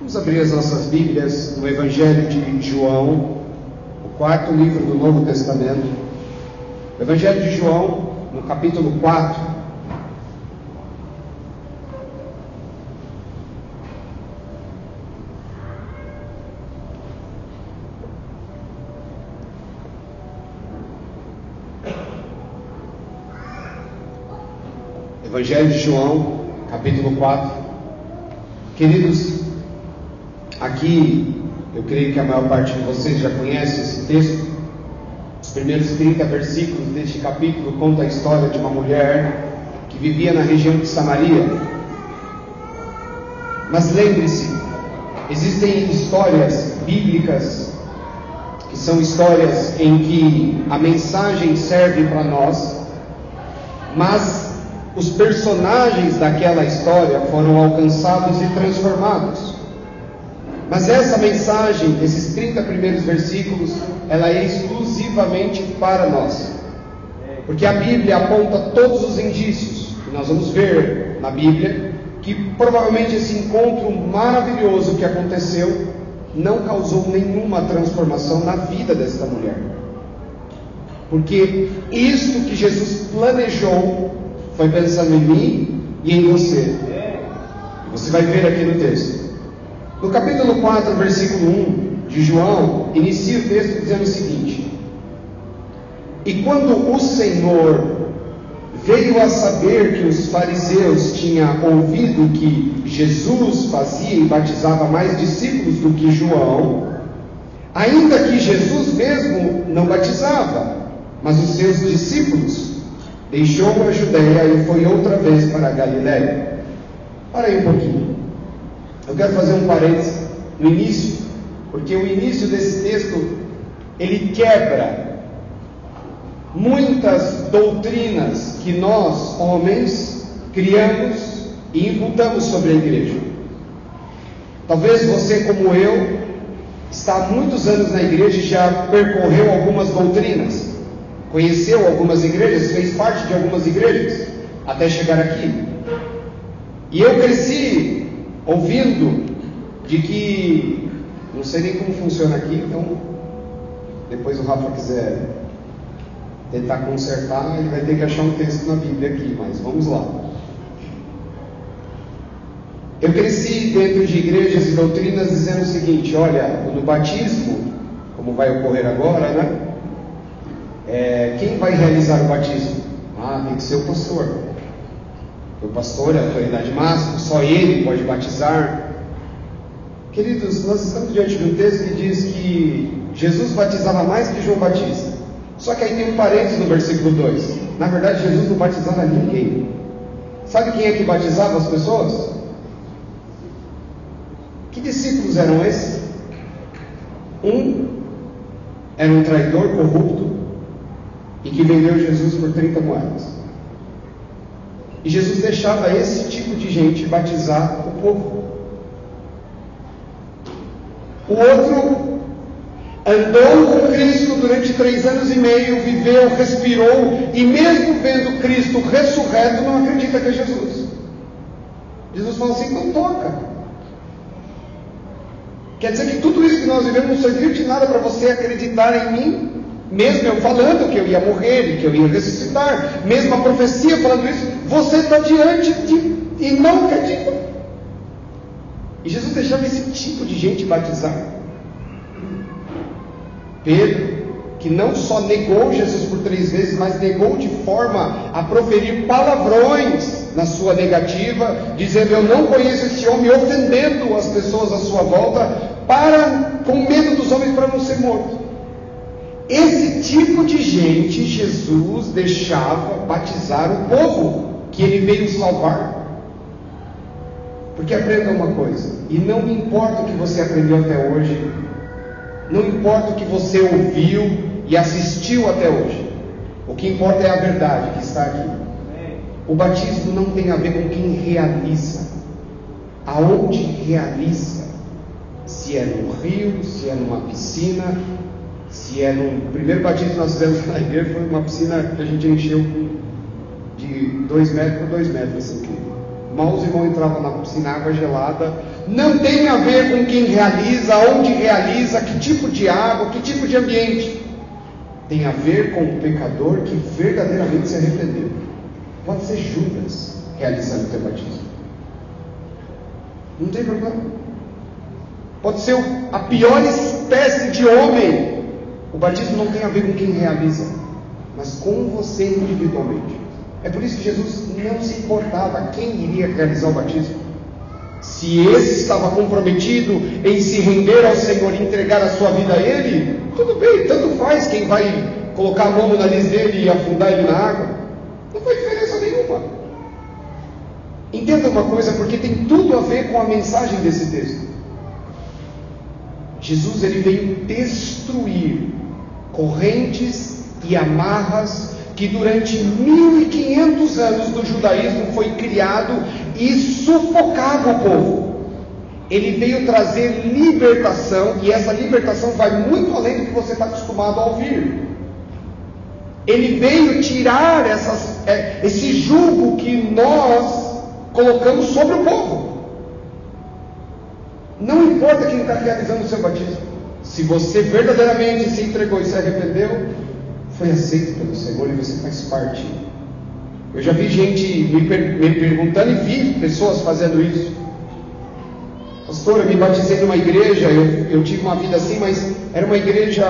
Vamos abrir as nossas Bíblias no Evangelho de João, o quarto livro do Novo Testamento. Evangelho de João, no capítulo 4. Evangelho de João, capítulo 4. Queridos, aqui eu creio que a maior parte de vocês já conhece esse texto. Os primeiros 30 versículos deste capítulo contam a história de uma mulher que vivia na região de Samaria. Mas lembre-se, existem histórias bíblicas que são histórias em que a mensagem serve para nós, mas os personagens daquela história foram alcançados e transformados. Mas essa mensagem, esses 30 primeiros versículos, ela é exclusivamente para nós. Porque a Bíblia aponta todos os indícios, que nós vamos ver na Bíblia, que provavelmente esse encontro maravilhoso que aconteceu não causou nenhuma transformação na vida desta mulher. Porque isto que Jesus planejou foi pensando em mim e em você. Você vai ver aqui no texto. No capítulo 4, versículo 1 de João, inicia o texto dizendo o seguinte: E quando o Senhor veio a saber que os fariseus tinham ouvido que Jesus fazia e batizava mais discípulos do que João, ainda que Jesus mesmo não batizava, mas os seus discípulos, deixou a Judeia e foi outra vez para a Galiléia. Para aí um pouquinho. Eu quero fazer um parênteses no início, porque o início desse texto, ele quebra muitas doutrinas que nós, homens, criamos e imputamos sobre a igreja. Talvez você, como eu, está há muitos anos na igreja e já percorreu algumas doutrinas, conheceu algumas igrejas, fez parte de algumas igrejas, até chegar aqui. E eu cresci ouvindo de que, não sei nem como funciona aqui, então depois o Rafa quiser tentar consertar, ele vai ter que achar um texto na Bíblia aqui, mas vamos lá. Eu cresci dentro de igrejas e doutrinas dizendo o seguinte: olha, no batismo, como vai ocorrer agora, né? Quem vai realizar o batismo? Tem que ser o pastor. O pastor é a autoridade máxima, só ele pode batizar. Queridos, nós estamos diante de um texto que diz que Jesus batizava mais que João Batista. Só que aí tem um parênteses no versículo 2. Na verdade, Jesus não batizava ninguém. Sabe quem é que batizava as pessoas? Que discípulos eram esses? Um era um traidor corrupto e que vendeu Jesus por 30 moedas. E Jesus deixava esse tipo de gente batizar o povo. O outro andou com Cristo durante 3 anos e meio, viveu, respirou, e mesmo vendo Cristo ressurreto, não acredita que é Jesus. Jesus falou assim: não toca. Quer dizer que tudo isso que nós vivemos não serviu de nada para você acreditar em mim? Mesmo eu falando que eu ia morrer e que eu ia ressuscitar, mesmo a profecia falando isso, você está diante de e não acredita. E Jesus deixava esse tipo de gente batizar. Pedro, que não só negou Jesus por 3 vezes, mas negou de forma a proferir palavrões na sua negativa, dizendo: eu não conheço esse homem, ofendendo as pessoas à sua volta, com medo dos homens, para não ser morto. Esse tipo de gente Jesus deixava batizar o povo que ele veio salvar. Porque aprenda uma coisa, e não importa o que você aprendeu até hoje, não importa o que você ouviu e assistiu até hoje, o que importa é a verdade que está aqui. O batismo não tem a ver com quem realiza, aonde realiza, se é num rio, se é numa piscina, se é num... O primeiro batismo que nós fizemos na igreja foi uma piscina que a gente encheu de 2 metros por 2 metros, assim, Mal os irmãos entravam na piscina, água gelada. Não tem a ver com quem realiza, onde realiza, que tipo de água, que tipo de ambiente. Tem a ver com o pecador que verdadeiramente se arrependeu. Pode ser Judas realizando o teu batismo. Não tem problema. Pode ser a pior espécie de homem. O batismo não tem a ver com quem realiza, mas com você individualmente. É por isso que Jesus não se importava quem iria realizar o batismo. Se esse estava comprometido em se render ao Senhor e entregar a sua vida a Ele, tudo bem, tanto faz quem vai colocar a mão no nariz dele e afundar ele na água. Não faz diferença nenhuma. Entenda uma coisa, porque tem tudo a ver com a mensagem desse texto. Jesus, ele veio destruir correntes e amarras que durante 1500 anos do judaísmo foi criado e sufocava o povo. Ele veio trazer libertação, e essa libertação vai muito além do que você está acostumado a ouvir. Ele veio tirar esse jugo que nós colocamos sobre o povo. Não importa quem está realizando o seu batismo, se você verdadeiramente se entregou e se arrependeu, foi aceito pelo Senhor e você faz parte. Eu já vi gente me perguntando e vi pessoas fazendo isso. Pastor, eu me batizei numa igreja, eu tive uma vida assim, mas era uma igreja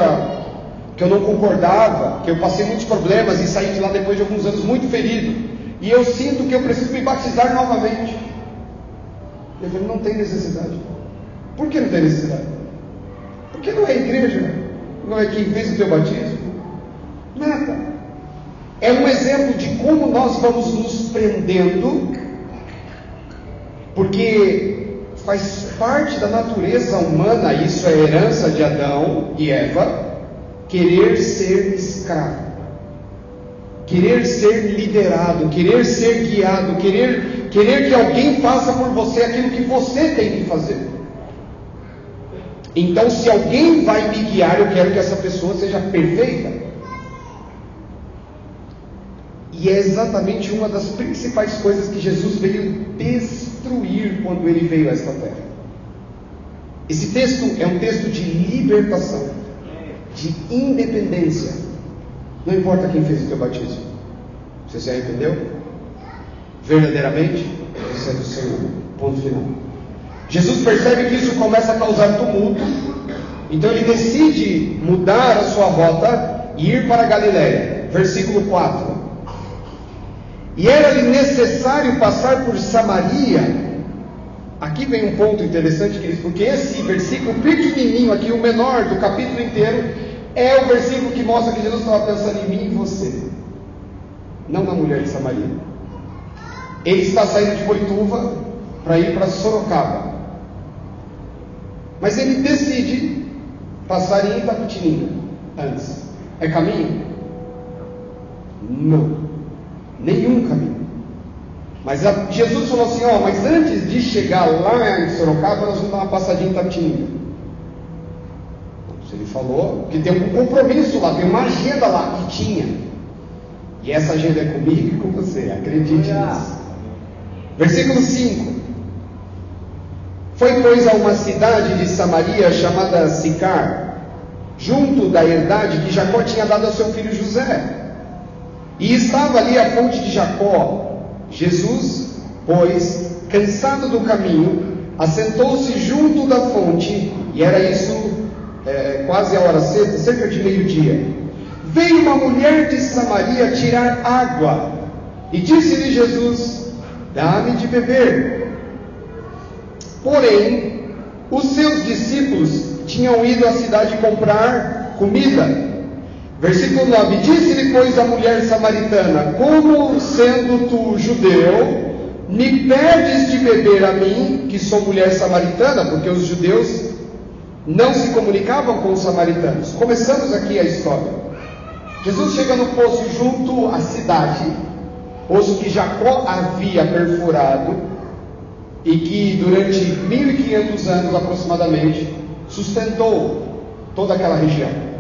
que eu não concordava, que eu passei muitos problemas e saí de lá depois de alguns anos muito ferido, e eu sinto que eu preciso me batizar novamente. Eu falei, não tem necessidade. Por que não tem necessidade? Porque não é a igreja, não é quem fez o teu batismo. Nada. É um exemplo de como nós vamos nos prendendo, porque faz parte da natureza humana, isso é herança de Adão e Eva, querer ser escravo, querer ser liderado, querer ser guiado, querer que alguém faça por você aquilo que você tem que fazer. Então, se alguém vai me guiar, eu quero que essa pessoa seja perfeita. E é exatamente uma das principais coisas que Jesus veio destruir quando ele veio a esta terra. Esse texto é um texto de libertação, de independência. Não importa quem fez o teu batismo, você se arrependeu? Verdadeiramente, você é do Senhor. Ponto final. Jesus percebe que isso começa a causar tumulto, então ele decide mudar a sua rota e ir para a Galileia. Versículo 4. E era-lhe necessário passar por Samaria. Aqui vem um ponto interessante, porque esse versículo pequenininho aqui, o menor do capítulo inteiro, é o versículo que mostra que Jesus estava pensando em mim e você, não na mulher de Samaria. Ele está saindo de Boituva para ir para Sorocaba, mas ele decide passar em Itapetininga antes. É caminho? Não, nenhum caminho. Mas Jesus falou assim, mas antes de chegar lá em Sorocaba, nós vamos dar uma passadinha em Itapetininga. Ele falou que tem um compromisso lá, tem uma agenda lá, que tinha. E essa agenda é comigo e com você, acredite nisso. Versículo 5. Foi, pois, a uma cidade de Samaria chamada Sicar, junto da herdade que Jacó tinha dado ao seu filho José. E estava ali a fonte de Jacó. Jesus, pois, cansado do caminho, assentou-se junto da fonte, e era isso quase a hora cedo, cerca de meio-dia. Veio uma mulher de Samaria tirar água, e disse-lhe Jesus, dá-me de beber. Porém, os seus discípulos tinham ido à cidade comprar comida. Versículo 9, disse-lhe, pois, a mulher samaritana, como sendo tu judeu, me pedes de beber a mim, que sou mulher samaritana, porque os judeus não se comunicavam com os samaritanos. Começamos aqui a história. Jesus chega no poço junto à cidade, poço que Jacó havia perfurado, e que durante 1500 anos aproximadamente, sustentou toda aquela região.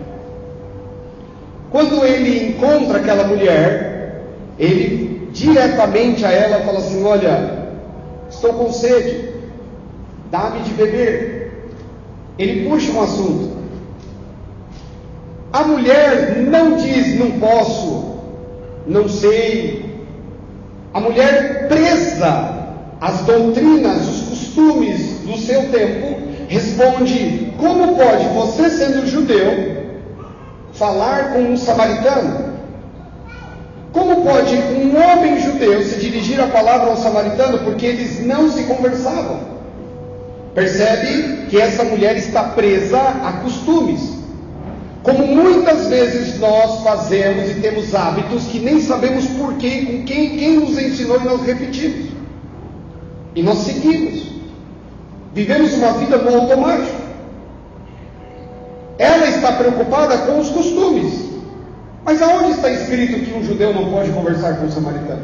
Quando ele encontra aquela mulher, ele diretamente a ela fala assim, olha, estou com sede, dá-me de beber. Ele puxa um assunto. A mulher não diz não posso, não sei. A mulher, presa às doutrinas, os costumes do seu tempo, responde: como pode você, sendo judeu, falar com um samaritano? Como pode um homem judeu se dirigir a palavra ao samaritano? Porque eles não se conversavam. Percebe que essa mulher está presa a costumes, como muitas vezes nós fazemos e temos hábitos que nem sabemos porquê, com quem nos ensinou, e nós repetimos, e nós seguimos, vivemos uma vida no automático. Ela está preocupada com os costumes. Mas aonde está escrito que um judeu não pode conversar com um samaritano?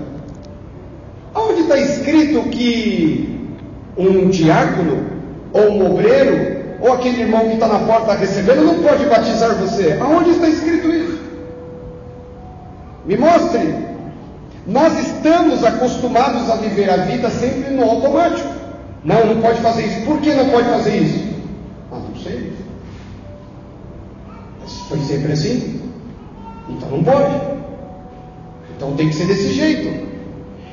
Aonde está escrito que um diácono, ou um obreiro, ou aquele irmão que está na porta recebendo, não pode batizar você? Aonde está escrito isso? Me mostre. Nós estamos acostumados a viver a vida sempre no automático. Não pode fazer isso. Por que não pode fazer isso? Não sei. Mas foi sempre assim? Então não pode. Então tem que ser desse jeito.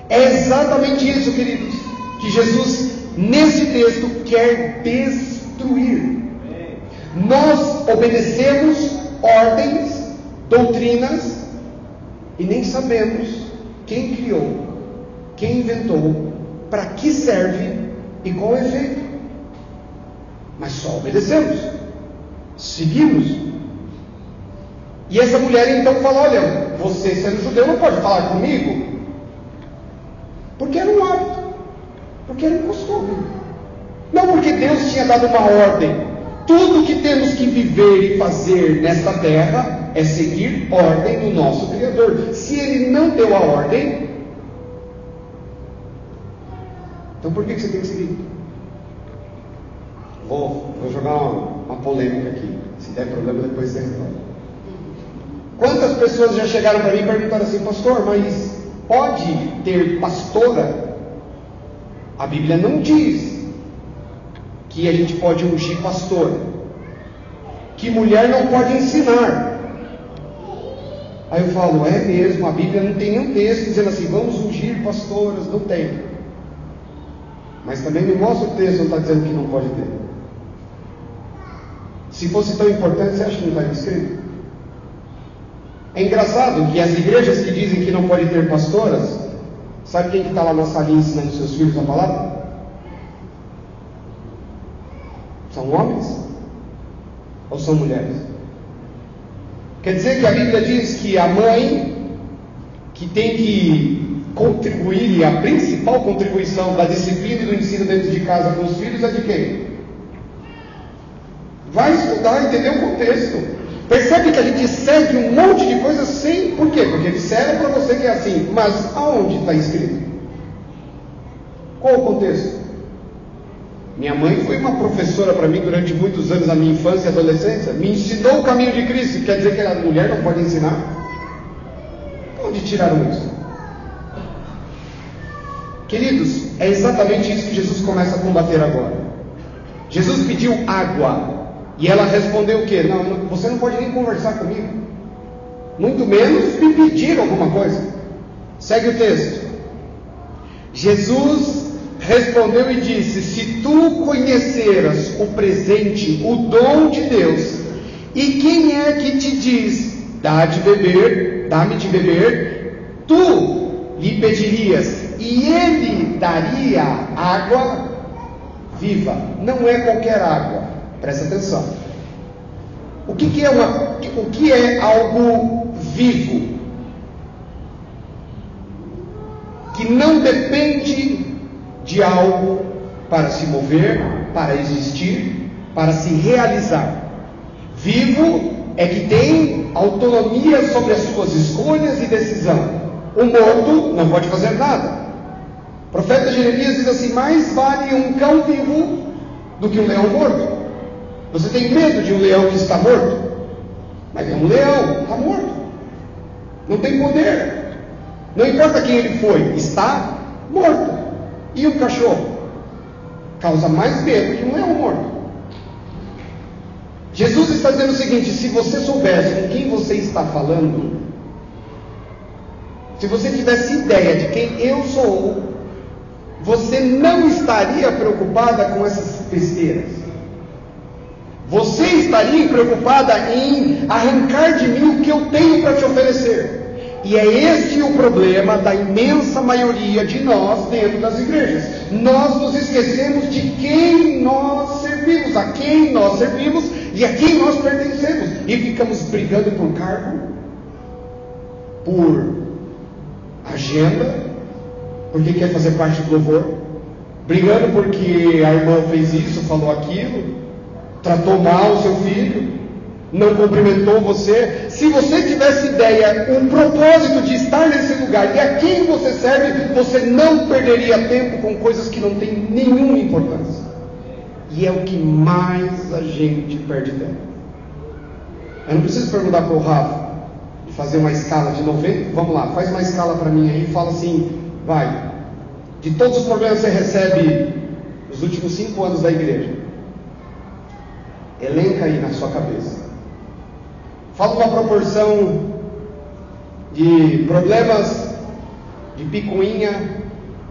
É exatamente isso, queridos, que Jesus, nesse texto, quer destruir. Nós obedecemos ordens, doutrinas, e nem sabemos quem criou, quem inventou, para que serve e qual é o efeito. Mas só obedecemos, seguimos. E essa mulher então fala: olha, você sendo judeu não pode falar comigo, porque era um hábito, porque era um costume, não porque Deus tinha dado uma ordem. Tudo que temos que viver e fazer nesta terra é seguir ordem do nosso Criador. Se Ele não deu a ordem, então por que você tem que seguir? Vou jogar uma polêmica aqui. Se der problema, depois você resolve. Quantas pessoas já chegaram para mim e perguntaram assim: pastor, mas pode ter pastora? A Bíblia não diz que a gente pode ungir pastora, que mulher não pode ensinar. Aí eu falo: é mesmo, a Bíblia não tem nenhum texto dizendo assim, vamos ungir pastoras, não tem. Mas também me mostra o texto, não está dizendo que não pode ter. Se fosse tão importante, você acha que não está escrito? É engraçado que as igrejas que dizem que não pode ter pastoras, sabe quem que está lá na salinha ensinando seus filhos a palavra? São homens? Ou são mulheres? Quer dizer que a Bíblia diz que a mãe, que tem que contribuir, e a principal contribuição da disciplina e do ensino dentro de casa com os filhos é de quem? Vai estudar, entender o contexto. Percebe que a gente segue um monte de coisas sem... Por quê? Porque disseram para você que é assim. Mas aonde está escrito? Qual o contexto? Minha mãe foi uma professora para mim durante muitos anos na minha infância e adolescência. Me ensinou o caminho de Cristo. Quer dizer que a mulher não pode ensinar? Onde tiraram isso? Queridos, é exatamente isso que Jesus começa a combater agora. Jesus pediu água. E ela respondeu o quê? Não, você não pode nem conversar comigo, muito menos me pedir alguma coisa. Segue o texto. Jesus respondeu e disse: se tu conheceras o presente, o dom de Deus, e quem é que te diz, dá-me de beber, tu lhe pedirias, e ele daria água viva. Não é qualquer água. Presta atenção. O que é algo vivo? Que não depende de algo para se mover, para existir, para se realizar. Vivo é que tem autonomia sobre as suas escolhas e decisão. O morto não pode fazer nada. O profeta Jeremias diz assim: mais vale um cão vivo do que um leão morto. Você tem medo de um leão que está morto? Mas é um leão, está morto. Não tem poder. Não importa quem ele foi, está morto. E um cachorro? causa mais medo que um leão morto. Jesus está dizendo o seguinte: se você soubesse com quem você está falando, se você tivesse ideia de quem eu sou, você não estaria preocupada com essas besteiras. Você estaria preocupada em arrancar de mim o que eu tenho para te oferecer. E é este o problema da imensa maioria de nós dentro das igrejas. Nós nos esquecemos de quem nós servimos, a quem nós servimos e a quem nós pertencemos. E ficamos brigando por cargo, por agenda, porque quer fazer parte do louvor, brigando porque a irmã fez isso, falou aquilo, tratou mal o seu filho, não cumprimentou você. Se você tivesse ideia, um propósito de estar nesse lugar e a quem você serve, você não perderia tempo com coisas que não têm nenhuma importância. E é o que mais a gente perde tempo. Eu não preciso perguntar para o Rafa de fazer uma escala de 90. Vamos lá, faz uma escala para mim aí e fala assim: vai, de todos os problemas que você recebe nos últimos 5 anos da igreja, elenca aí na sua cabeça. Fala uma proporção de problemas, de picuinha,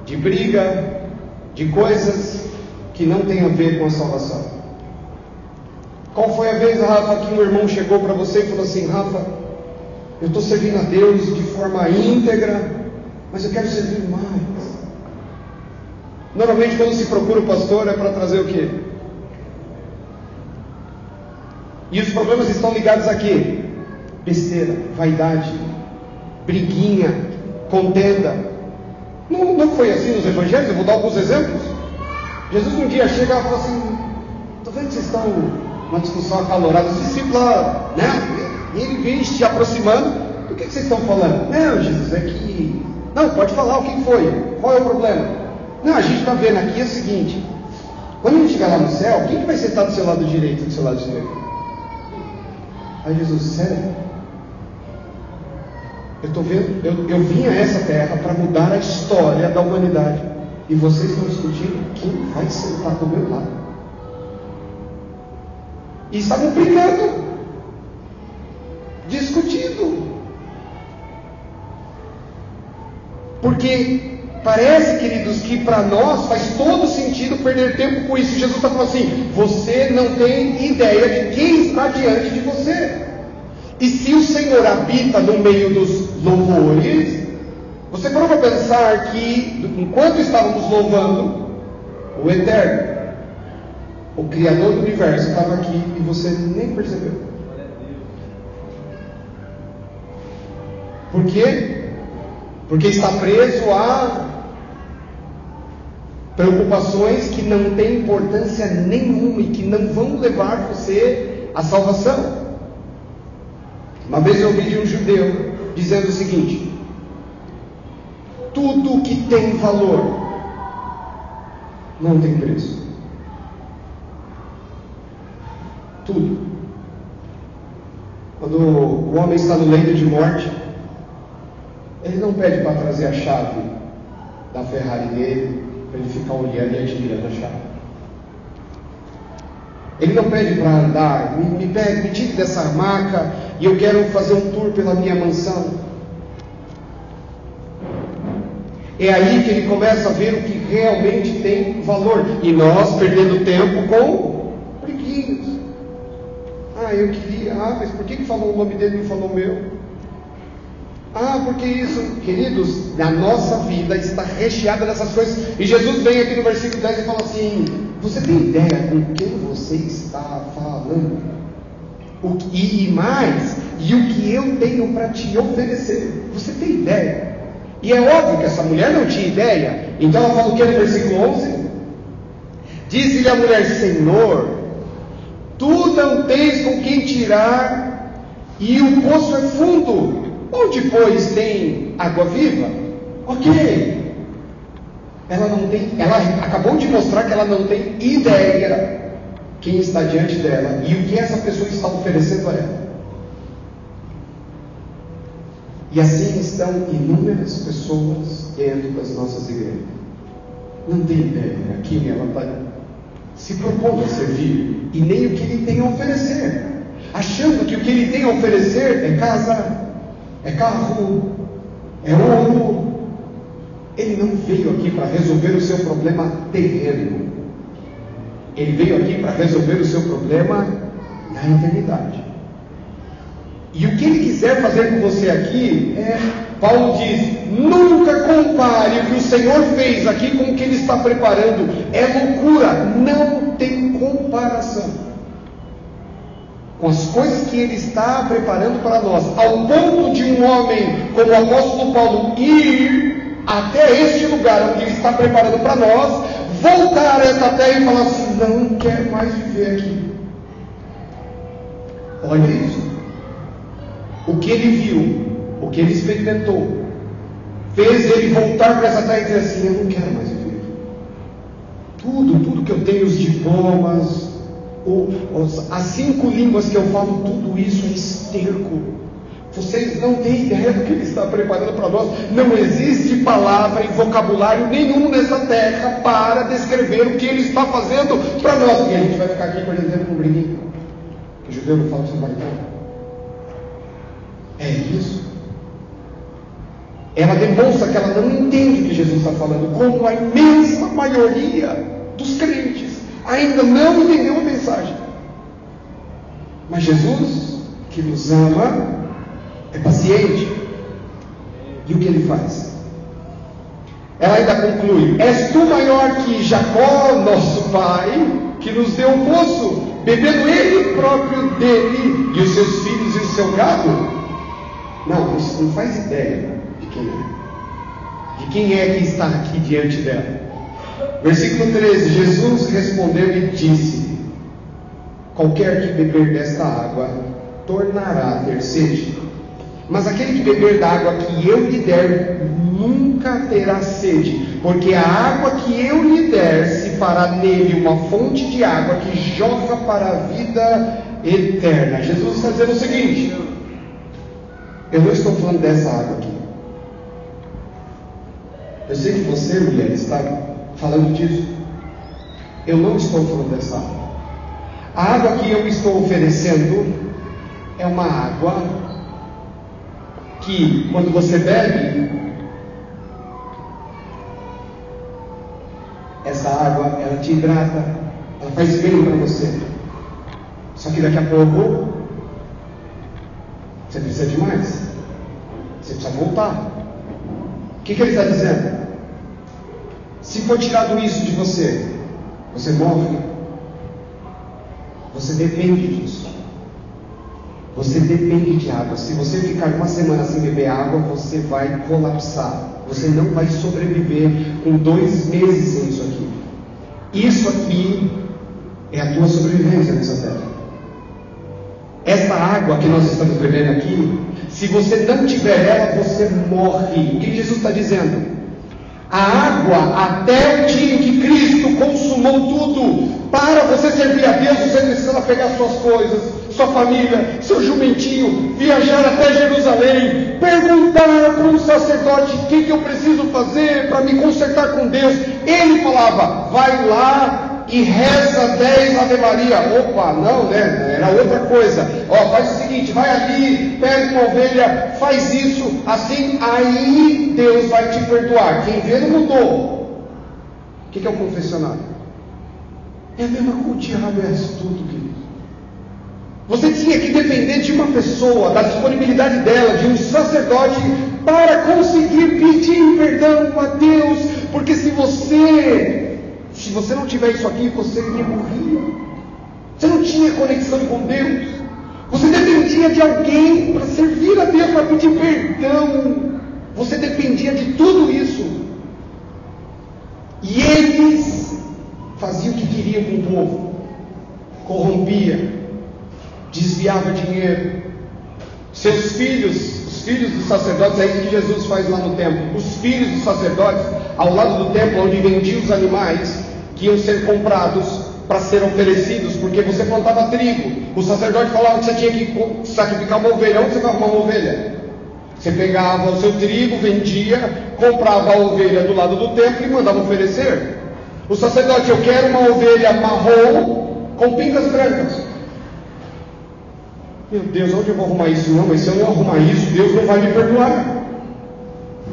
de briga, de coisas que não tem a ver com a salvação. Qual foi a vez, Rafa, que um irmão chegou para você e falou assim: Rafa, eu estou servindo a Deus de forma íntegra, mas eu quero servir mais. Normalmente quando se procura o pastor é para trazer o quê? E os problemas estão ligados a quê? Besteira, vaidade, briguinha, contenda. Não foi assim nos evangelhos? Eu vou dar alguns exemplos. Jesus um dia chega e fala assim: estou vendo que vocês estão numa discussão acalorada. Os discípulos lá, né? E ele vem se aproximando. Do que vocês estão falando? Não, Jesus, é que... Não, pode falar, o que foi? Qual é o problema? Não, a gente está vendo aqui é o seguinte: quando a gente chegar lá no céu, quem que vai sentar do seu lado direito e do seu lado esquerdo? Aí Jesus: sério? Eu vim a essa terra para mudar a história da humanidade, e vocês estão discutindo quem vai sentar do meu lado. E estavam brigando, discutindo, porque parece, queridos, que para nós faz todo sentido perder tempo com isso. Jesus está falando assim: você não tem ideia de quem está diante de você. E se o Senhor habita no meio dos louvores, você parou para pensar que enquanto estávamos louvando, o Eterno, o Criador do Universo, estava aqui e você nem percebeu. Por quê? Porque está preso a preocupações que não têm importância nenhuma e que não vão levar você à salvação. Uma vez eu ouvi de um judeu dizendo o seguinte: tudo que tem valor não tem preço. Tudo. Quando o homem está no leito de morte, ele não pede para trazer a chave da Ferrari dele, para ele ficar olhando e admirando a chave. Ele não pede para andar: me tire dessa maca e eu quero fazer um tour pela minha mansão. É aí que ele começa a ver o que realmente tem valor. E nós perdendo tempo com briguinhos. Eu queria, mas por que falou o nome dele e não falou o meu? Porque isso, queridos, a nossa vida está recheada dessas coisas. E Jesus vem aqui no versículo 10 e fala assim: você tem ideia com quem você está falando? E o que eu tenho para te oferecer? Você tem ideia? E é óbvio que essa mulher não tinha ideia. Então ela fala o que no versículo 11? Diz-lhe a mulher: Senhor, tu não tens com quem tirar, e o poço é fundo. Onde, pois, tem água viva? Ok. Ela acabou de mostrar que ela não tem ideia quem está diante dela e o que essa pessoa está oferecendo a ela. E assim estão inúmeras pessoas dentro das nossas igrejas. Não tem ideia a quem ela está se propondo a servir, e nem o que ele tem a oferecer, achando que o que ele tem a oferecer é casa, é carro, é ouro. Ele não veio aqui para resolver o seu problema terreno. Ele veio aqui para resolver o seu problema na eternidade. E o que ele quiser fazer com você aqui Paulo diz, nunca compare o que o Senhor fez aqui com o que ele está preparando. É loucura, não tem comparação com as coisas que ele está preparando para nós, ao ponto de um homem como o apóstolo Paulo ir até este lugar onde ele está preparando para nós, voltar a esta terra e falar assim, não quero mais viver aqui. Olha isso. O que ele viu, o que ele experimentou, fez ele voltar para essa terra e dizer assim, eu não quero mais viver. Tudo que eu tenho, os diplomas, as 5 línguas que eu falo, tudo isso é esterco. Vocês não têm ideia do que ele está preparando para nós. Não existe palavra e vocabulário nenhum nessa terra para descrever o que ele está fazendo para nós. E a gente vai ficar aqui, por exemplo, com um brinquinho, que o judeu não fala samaritano. É isso. Ela demonstra que ela não entende o que Jesus está falando, como a imensa maioria dos crentes ainda não entendeu a mensagem. Mas Jesus, que nos ama, é paciente. E o que ele faz? Ela ainda conclui, és tu maior que Jacó, nosso pai, que nos deu um poço, bebendo ele próprio dele, e os seus filhos e o seu gado? Não, você não faz ideia de quem é. De quem é que está aqui diante dela. Versículo 13, Jesus respondeu e disse, qualquer que beber desta água, tornará a ter sede. Mas aquele que beber da água que eu lhe der, nunca terá sede, porque a água que eu lhe der, se fará nele uma fonte de água que jorra para a vida eterna. Jesus está dizendo o seguinte, eu não estou falando dessa água aqui. Eu sei que você, mulher, está falando disso. Eu não estou falando dessa água. A água que eu estou oferecendo é uma água que, quando você bebe, essa água, ela te hidrata, ela faz bem para você. Só que daqui a pouco você precisa de mais. Você precisa voltar. O que ele está dizendo? Se for tirado isso de você, você morre. Você depende disso. Você depende de água. Se você ficar uma semana sem beber água, você vai colapsar. Você não vai sobreviver com 2 meses sem isso aqui. Isso aqui é a tua sobrevivência nessa terra. Essa água que nós estamos bebendo aqui, se você não tiver ela, você morre. O que Jesus está dizendo? A água, até o dia em que Cristo consumou tudo, para você servir a Deus, você precisa pegar suas coisas, sua família, seu jumentinho, viajar até Jerusalém, perguntar para um sacerdote o que eu preciso fazer para me consertar com Deus. Ele falava, vai lá e reza 10 Ave Maria. Opa, não, né? Era outra coisa. Faz o seguinte, vai ali, pega uma ovelha, faz isso, assim, aí Deus vai te perdoar. Quem vê não mudou. O que é o confessionário? É a mesma coisa, o diabo é isso tudo, querido. Você tinha que depender de uma pessoa, da disponibilidade dela, de um sacerdote, para conseguir pedir perdão a Deus, porque se você não tiver isso aqui, você morria. Você não tinha conexão com Deus. Você dependia de alguém para servir a Deus, para pedir perdão. Você dependia de tudo isso. E eles faziam o que queriam com o povo. Corrompia, desviava dinheiro. Seus filhos, os filhos dos sacerdotes, é isso que Jesus faz lá no templo. Os filhos dos sacerdotes, ao lado do templo, onde vendiam os animais que iam ser comprados para ser oferecidos, porque você plantava trigo. O sacerdote falava que você tinha que sacrificar uma ovelha. Onde você vai arrumar uma ovelha? Você pegava o seu trigo, vendia, comprava a ovelha do lado do templo e mandava oferecer. O sacerdote: eu quero uma ovelha marrom com pintas brancas. Meu Deus, onde eu vou arrumar isso? Não, mas se eu não arrumar isso, Deus não vai me perdoar.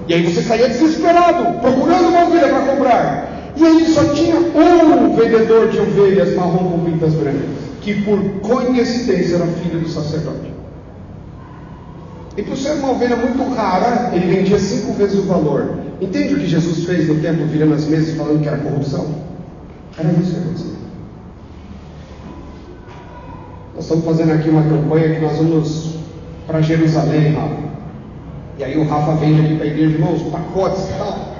E aí você saía desesperado, procurando uma ovelha para comprar. E aí só tinha um vendedor de ovelhas marrom com pintas brancas, que por coincidência era filho do sacerdote. E por ser uma ovelha muito rara, ele vendia 5 vezes o valor. Entende o que Jesus fez no templo, virando as mesas, falando que era corrupção? Era isso que aconteceu. Nós estamos fazendo aqui uma campanha que nós vamos para Jerusalém, Rafa. E aí o Rafa vende aqui para a igreja, irmãos, pacotes e tal.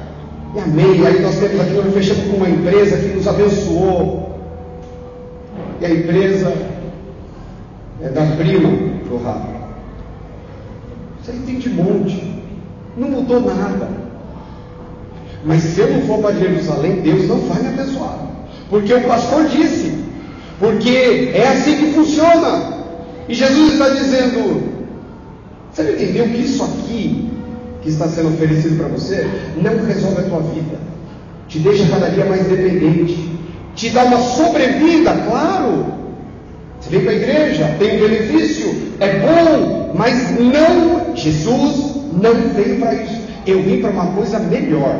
E amém. Aí nós temos aqui, nós fechamos com uma empresa que nos abençoou. E a empresa é da prima do Rafa. Você entende um monte. Não mudou nada. Mas se eu não for para Jerusalém, Deus não vai me abençoar. Porque o pastor disse. Porque é assim que funciona. E Jesus está dizendo: você não entendeu que isso aqui que está sendo oferecido para você não resolve a tua vida, te deixa cada dia mais dependente, te dá uma sobrevida, claro. Você vem para a igreja, tem um benefício, é bom, mas não, Jesus não veio para isso. Eu vim para uma coisa melhor.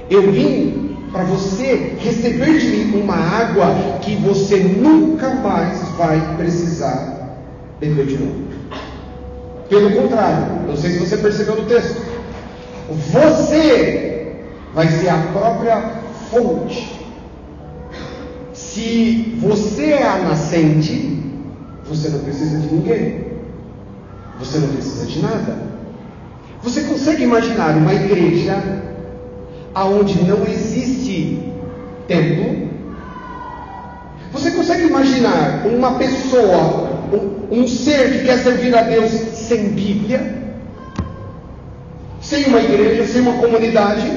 Eu vim para você receber de mim uma água que você nunca mais vai precisar beber de novo. Pelo contrário, não sei se você percebeu no texto, você vai ser a própria fonte. Se você é a nascente, você não precisa de ninguém, você não precisa de nada. Você consegue imaginar uma igreja aonde não existe templo? Você consegue imaginar uma pessoa, um ser que quer servir a Deus sem Bíblia, sem uma igreja, sem uma comunidade?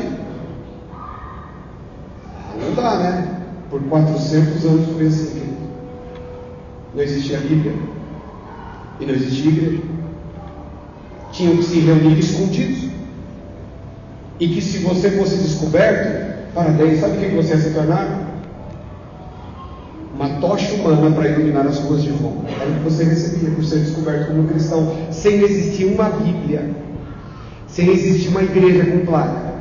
Não dá, né? Por 400 anos foi assim. Não existia Bíblia e não existia igreja. Tinham que se reunir escondidos. E que se você fosse descoberto, parabéns, sabe o que você ia se tornar? Uma tocha humana para iluminar as ruas de Roma. Era o que você recebia por ser descoberto como cristão, sem existir uma Bíblia, sem existir uma igreja com placa.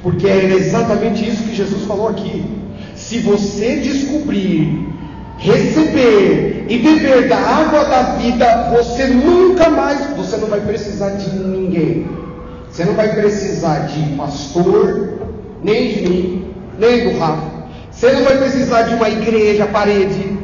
Porque era exatamente isso que Jesus falou aqui. Se você descobrir, receber e beber da água da vida, você nunca mais, você não vai precisar de ninguém. Você não vai precisar de pastor, nem de mim, nem do Rafa. Você não vai precisar de uma igreja, parede.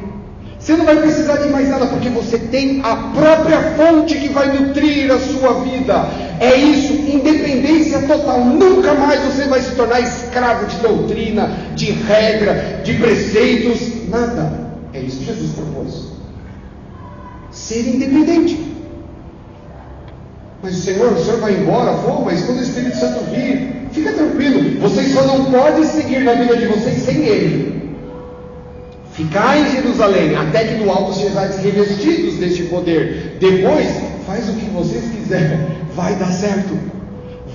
Você não vai precisar de mais nada, porque você tem a própria fonte que vai nutrir a sua vida. É isso, independência total. Nunca mais você vai se tornar escravo de doutrina, de regra, de preceitos, nada. É isso que Jesus propôs. Ser independente. Mas o Senhor vai embora? Vou, mas quando o Espírito Santo vir, fica tranquilo, vocês só não podem seguir na vida de vocês sem Ele. Ficar em Jerusalém, até que do alto sejais revestidos deste poder. Depois, faz o que vocês quiserem, vai dar certo.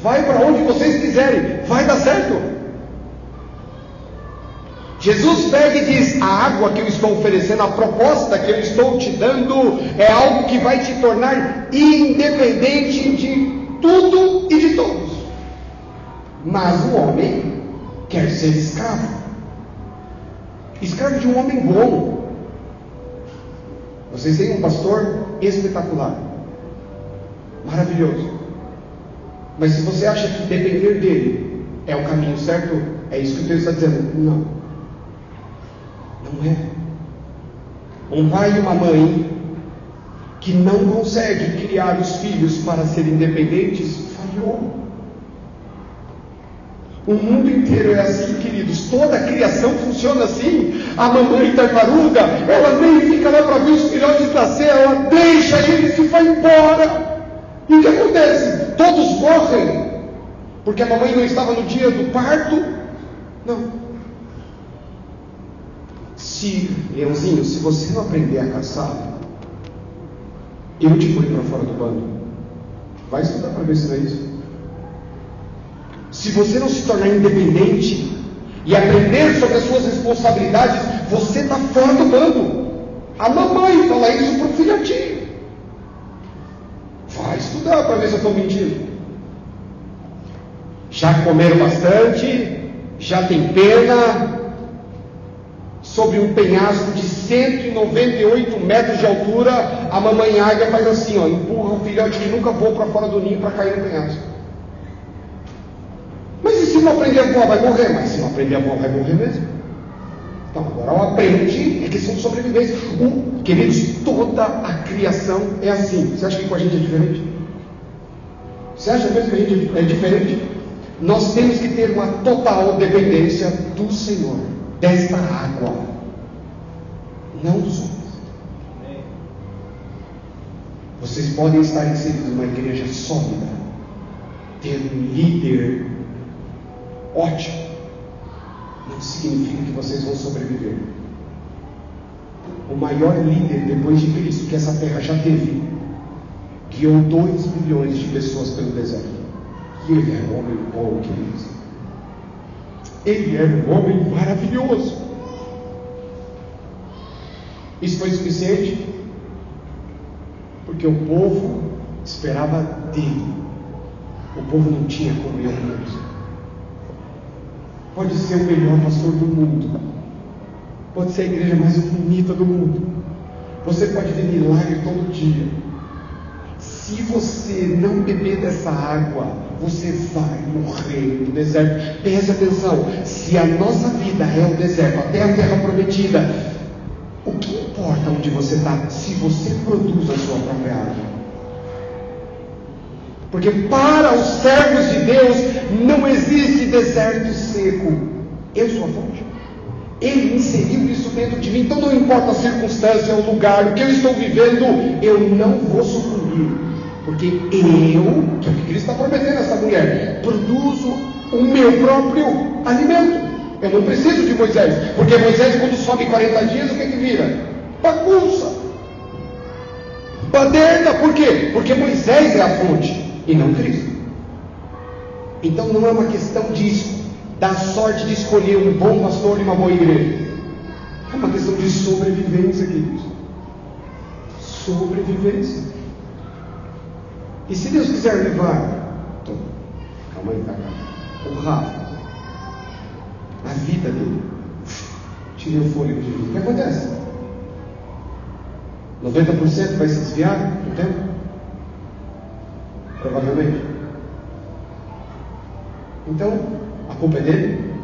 Vai para onde vocês quiserem, vai dar certo. Jesus pega e diz: a água que eu estou oferecendo, a proposta que eu estou te dando, é algo que vai te tornar independente de tudo e de todos. Mas o homem quer ser escravo. Escravo de um homem bom. Vocês têm um pastor espetacular, maravilhoso. Mas se você acha que depender dele é o caminho certo, é isso que o texto está dizendo. Não. Não é. Um pai e uma mãe que não consegue criar os filhos para serem independentes, falhou. O mundo inteiro é assim, queridos. Toda a criação funciona assim. A mamãe tartaruga, ela nem fica lá para ver os filhotes nascer, ela deixa eles e vai embora. E o que acontece? Todos morrem porque a mamãe não estava no dia do parto? Não. Leãozinho, se você não aprender a caçar, eu te ponho para fora do bando. Vai estudar para ver se não é isso. Se você não se tornar independente, e aprender sobre as suas responsabilidades, você está fora do bando. A mamãe fala isso para o filhotinho. Vai estudar para ver se eu estou mentindo. Já comeram bastante, já tem pena. Sobre um penhasco de 198 metros de altura, a mamãe águia faz assim, ó, empurra o filhote que nunca voou para fora do ninho para cair no penhasco. Mas e se não aprender a voar, vai morrer? Mas se não aprender a voar, vai morrer mesmo. Então agora o aprende é questão de sobrevivência. Queridos, toda a criação é assim. Você acha que com a gente é diferente? Você acha mesmo que a gente é diferente? Nós temos que ter uma total dependência do Senhor, desta água, não dos homens. Vocês podem estar inseridos numa igreja sólida, ter um líder ótimo, não significa que vocês vão sobreviver. O maior líder depois de Cristo que essa terra já teve, guiou 2 milhões de pessoas pelo deserto. E ele era um homem bom, queridos. Ele era um homem maravilhoso. Isso foi suficiente? Porque o povo esperava dele. O povo não tinha comunhão com Deus. Pode ser o melhor pastor do mundo. Pode ser a igreja mais bonita do mundo. Você pode ver milagre todo dia. Se você não beber dessa água, você vai morrer no deserto. Preste atenção, se a nossa vida é o deserto, até a terra prometida, o que importa onde você está, se você produz a sua própria água? Porque para os servos de Deus não existe deserto seco. Eu sou a fonte. Ele inseriu isso dentro de mim. Então não importa a circunstância, o lugar, o que eu estou vivendo, eu não vou sucumbir. Porque eu, que é o que Cristo está prometendo a essa mulher, produzo o meu próprio alimento. Eu não preciso de Moisés. Porque Moisés, quando sobe 40 dias, o que vira? Bagunça. Baderna. Por quê? Porque Moisés é a fonte e não Cristo. Então não é uma questão disso, da sorte de escolher um bom pastor e uma boa igreja. É uma questão de sobrevivência, queridos. Sobrevivência. E se Deus quiser levar, calma aí, o Rafa, a vida dele, tire o fôlego de vida, o que acontece? 90% vai se desviar do tempo? Provavelmente. Então, a culpa é dele?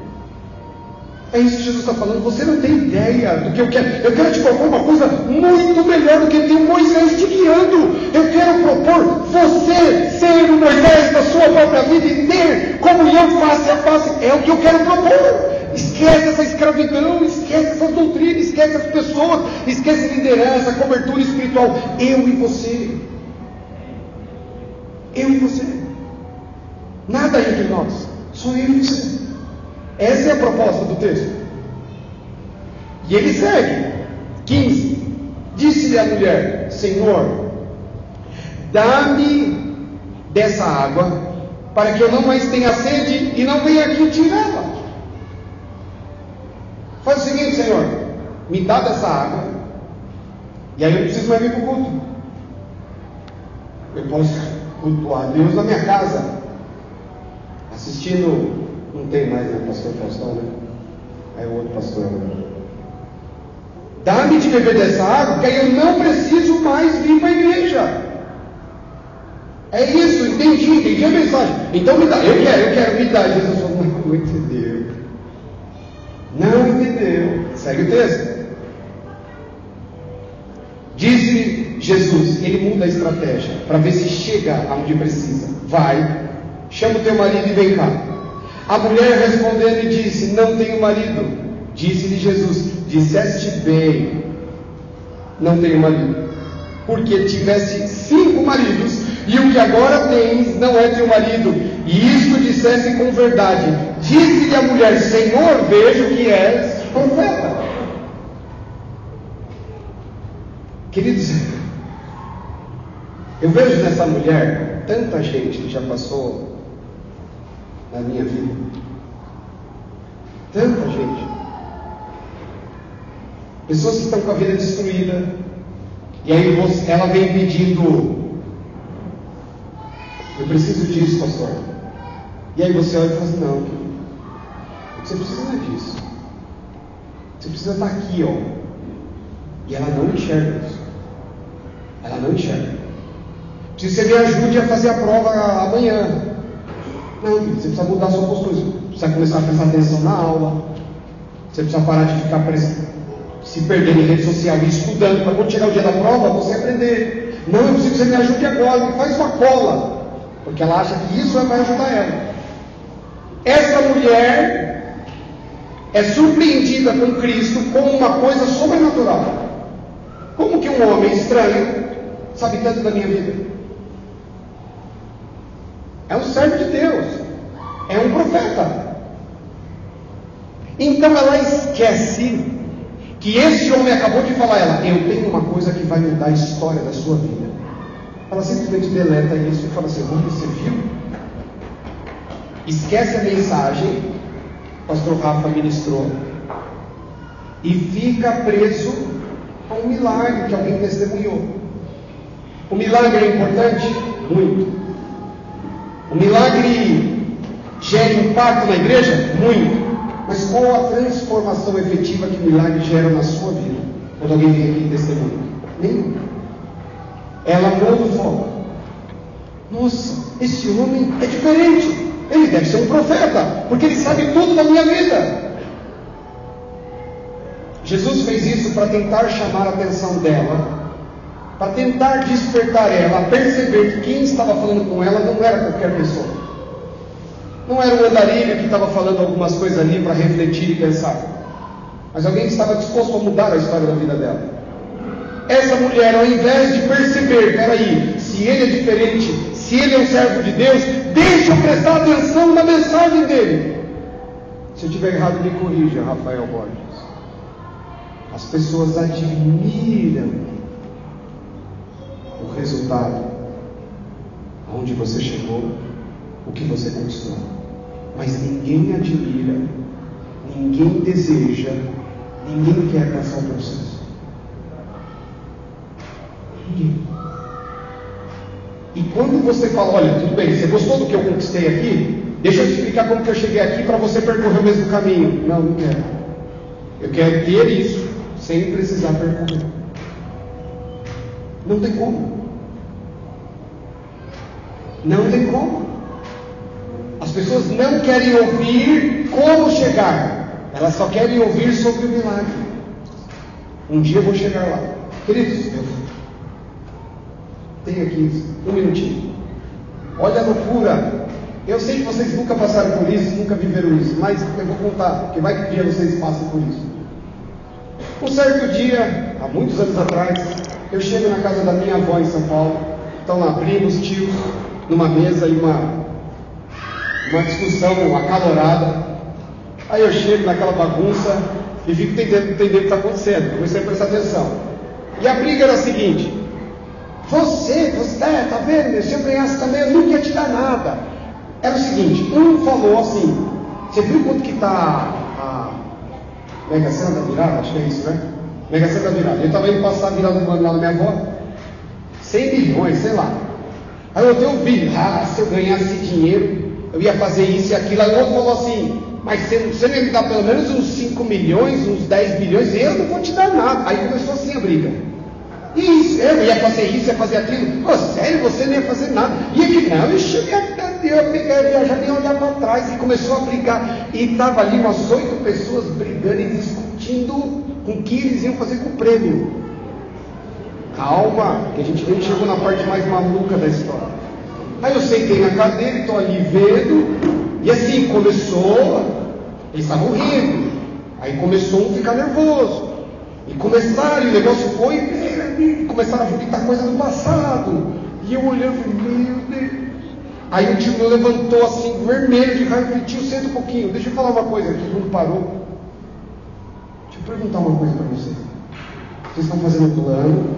É isso que Jesus está falando. Você não tem ideia do que eu quero. Eu quero te propor uma coisa muito melhor do que ter um Moisés te guiando. Eu quero propor você ser o Moisés da sua própria vida e ter comunhão face a face. É o que eu quero propor. Esquece essa escravidão, esquece essas doutrinas, esquece as pessoas, esquece liderança, cobertura espiritual. Eu e você. Eu e você. Nada entre nós. Só eu e você. Essa é a proposta do texto. E ele segue. 15. Disse-lhe a mulher: Senhor, dá-me dessa água, para que eu não mais tenha sede e não venha aqui tirá-la. Faz o seguinte, Senhor, me dá dessa água, e aí eu não preciso mais vir para o culto. Eu posso cultuar Deus na minha casa, assistindo. Não tem mais, né? Pastor Faustão, né? Aí o outro pastor. Dá-me de beber dessa água, que aí eu não preciso mais vir para a igreja. É isso, entendi a mensagem. Então me dá, eu quero, me dá. Jesus falou: não entendeu. Não entendeu. Segue o texto. Disse Jesus, ele muda a estratégia para ver se chega aonde precisa. Vai, chama o teu marido e vem cá. A mulher respondendo e disse: não tenho marido. Disse-lhe Jesus: disseste bem, não tenho marido, porque tivesse 5 maridos, e o que agora tens não é teu marido. E isto dissesse com verdade. Disse-lhe a mulher: Senhor, vejo que és profeta. Queridos, eu vejo nessa mulher tanta gente que já passou na minha vida. Tanta gente. Pessoas que estão com a vida destruída. E aí ela vem pedindo: eu preciso disso, pastor. E aí você olha e fala assim: não, você precisa não é disso. Você precisa estar aqui, ó. E ela não enxerga isso. Ela não enxerga. Preciso que você me ajude a fazer a prova amanhã. Não, filho, você precisa mudar a sua postura. Você precisa começar a prestar atenção na aula. Você precisa parar de ficar se perdendo em rede social e estudando, para quando chegar o dia da prova, você aprender. Não, eu preciso que você me ajude agora, me faz uma cola. Porque ela acha que isso vai ajudar ela. Essa mulher é surpreendida com Cristo como uma coisa sobrenatural. Como que um homem estranho sabe tanto da minha vida? É um servo de Deus, é um profeta. Então ela esquece que esse homem acabou de falar a ela: eu tenho uma coisa que vai mudar a história da sua vida. Ela simplesmente deleta isso e fala assim: você viu? Esquece a mensagem o pastor Rafa ministrou e fica preso a um milagre que alguém testemunhou. O milagre é importante? Muito. O milagre gera impacto na igreja? Muito. Mas qual a transformação efetiva que o milagre gera na sua vida? Quando alguém vem aqui e testemunha? Nenhum. Ela muda o foco. Nossa, esse homem é diferente. Ele deve ser um profeta, porque ele sabe tudo da minha vida. Jesus fez isso para tentar chamar a atenção dela, para tentar despertar ela a perceber que quem estava falando com ela não era qualquer pessoa. Não era um andarilho que estava falando algumas coisas ali para refletir e pensar, mas alguém que estava disposto a mudar a história da vida dela. Essa mulher, ao invés de perceber: peraí, se ele é diferente, se ele é um servo de Deus, deixa eu prestar atenção na mensagem dele. Se eu estiver errado, me corrija, Rafael Borges. As pessoas admiram o resultado, aonde você chegou, o que você conquistou. Mas ninguém admira, ninguém deseja, ninguém quer passar o processo. Ninguém. E quando você fala: olha, tudo bem, você gostou do que eu conquistei aqui? Deixa eu te explicar como que eu cheguei aqui para você percorrer o mesmo caminho. Não, não quero. Eu quero ter isso sem precisar percorrer. Não tem como. Não tem como. As pessoas não querem ouvir como chegar. Elas só querem ouvir sobre o milagre. Um dia eu vou chegar lá. Queridos, tenho aqui um minutinho. Olha a loucura. Eu sei que vocês nunca passaram por isso, nunca viveram isso, mas eu vou contar, porque vai que um dia vocês passam por isso. Um certo dia, há muitos anos atrás, eu chego na casa da minha avó em São Paulo. Estão lá primos, tios, numa mesa e uma discussão acalorada. Aí eu chego naquela bagunça e fico tentando entender o que está acontecendo. Comecei a prestar atenção. E a briga era a seguinte: Você, tá vendo? Se eu ganhasse também, eu nunca ia te dar nada. Era o seguinte: um falou assim: você viu quanto que está a Mega Sena da virada? Acho que é isso, né? Mega Sena da virada. Eu estava indo passar a virada do ano lá na minha avó, 100 milhões, sei lá. Aí eu ouvi: se eu ganhasse dinheiro, eu ia fazer isso e aquilo. Aí o outro falou assim: mas você não ia me dar pelo menos uns 5 milhões, uns 10 milhões? Eu não vou te dar nada. Aí começou assim a briga. Isso, eu ia fazer isso, ia fazer aquilo. Pô, sério, você não ia fazer nada. E aqui, não, eu já nem olhar para trás. E começou a brigar. E estava ali umas 8 pessoas brigando e discutindo com o que eles iam fazer com o prêmio. Calma, que a gente nem chegou na parte mais maluca da história. Aí eu sentei na cadeira e estou ali vendo. E assim, começou. Eles estavam rindo. Aí começou um a ficar nervoso. E começaram, e o negócio foi, e começaram a vomitar coisa do passado. E eu olhando, meu Deus. Aí o tio meu levantou assim, vermelho de raiva, e falei: tio, senta um pouquinho, deixa eu falar uma coisa. Todo mundo parou. Deixa eu perguntar uma coisa para vocês. Vocês estão fazendo um plano